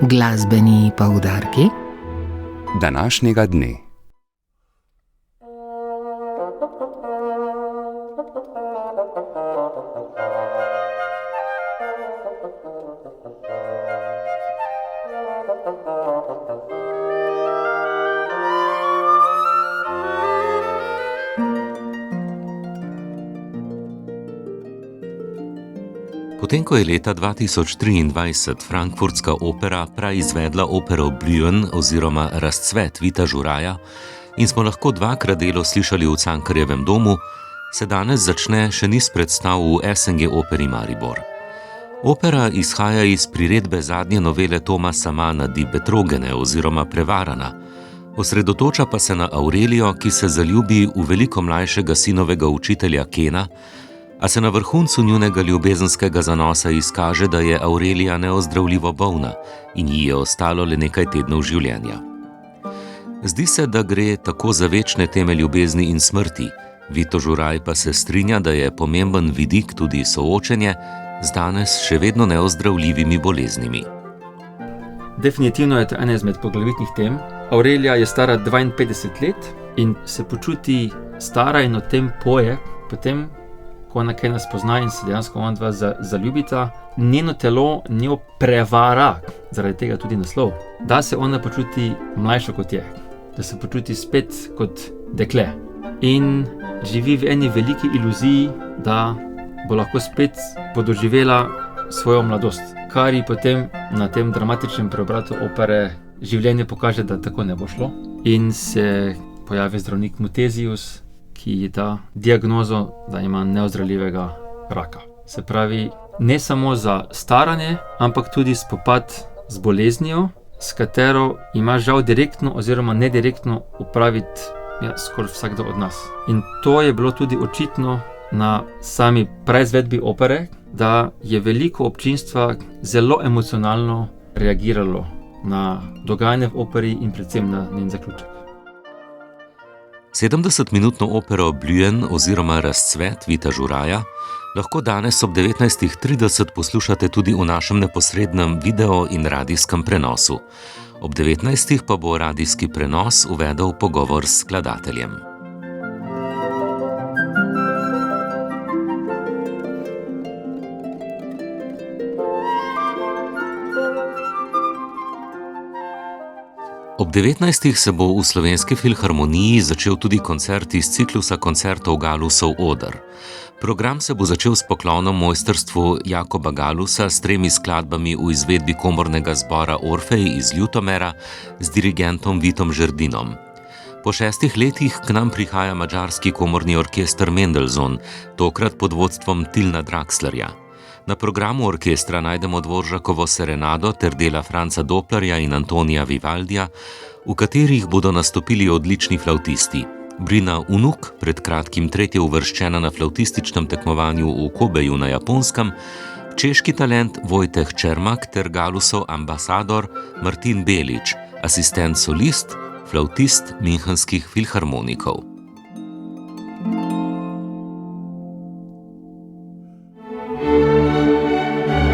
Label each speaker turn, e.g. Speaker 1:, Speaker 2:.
Speaker 1: Glasbeni poudarki
Speaker 2: današnjega dne.
Speaker 3: Potem, ko je leta 2023 frankfurtska opera praizvedla opero Blühen oziroma Razcvet Vita Žuraja in smo lahko dvakrat delo slišali v Cankarjevem domu, se danes začne še niz predstav v SNG operi Maribor. Opera izhaja iz priredbe zadnje novele Tomasa Manna Die Betrogene oziroma Prevarana. Osredotoča pa se na Aurelijo, ki se zaljubi v veliko mlajšega sinovega učitelja Kena, a se na vrhuncu njunega ljubezenskega zanosa izkaže, da je Aurelija neozdravljivo bolna in ji je ostalo le nekaj tednov življenja. Zdi se, da gre tako za večne teme ljubezni in smrti, Vito Žuraj pa se strinja, da je pomemben vidik tudi soočenje z danes še vedno neozdravljivimi boleznimi.
Speaker 4: Definitivno je to ena izmed poglavitnih tem. Aurelija je stara 52 let in se počuti stara in o tem poje, potem ko ona kaj nas pozna in se dejansko ona zaljubita, njeno telo njo prevara, zaradi tega tudi naslov, da se ona počuti mlajša kot je, da se počuti spet kot dekle in živi v eni veliki iluziji, da bo lahko spet podoživela svojo mladost, kar ji potem na tem dramatičnem preobratu opere življenje pokaže, da tako ne bo šlo in se pojavi zdravnik Mutezius, ki ji da diagnozo, da ima neozdravljivega raka. Se pravi, ne samo za staranje, ampak tudi spopad z boleznijo, s katero ima žal direktno oziroma nedirektno upraviti skoraj vsakdo od nas. In to je bilo tudi očitno na sami praizvedbi opere, da je veliko občinstva zelo emocionalno reagiralo na dogajanje v operi in predvsem na njen zaključek.
Speaker 3: 70-minutno opero Blühen oziroma Razcvet Vita Žuraja lahko danes ob 19:30 poslušate tudi v našem neposrednem video in radijskem prenosu. Ob 19. pa bo radijski prenos uvedel pogovor s skladateljem. Ob 19. se bo v Slovenski filharmoniji začel tudi koncert iz ciklusa koncertov Galusov Oder. Program se bo začel s poklonom mojstrstvu Jakoba Galusa s 3 skladbami v izvedbi komornega zbora Orfej iz Ljutomera z dirigentom Vitom Žerdinom. Po 6 letih k nam prihaja madžarski komorni orkester Mendelssohn, tokrat pod vodstvom Tilna Draxlerja. Na programu orkestra najdemo Dvoržakovo serenado ter dela Franca Dopplerja in Antonija Vivaldija, v katerih bodo nastopili odlični flavtisti. Brina Unuk, pred kratkim 3. uvrščena na flavtističnem tekmovanju v Kobeju na Japonskem, češki talent Vojteh Čermak ter Galusov ambasador Martin Belič, asistent solist, flavtist Münchenskih filharmonikov.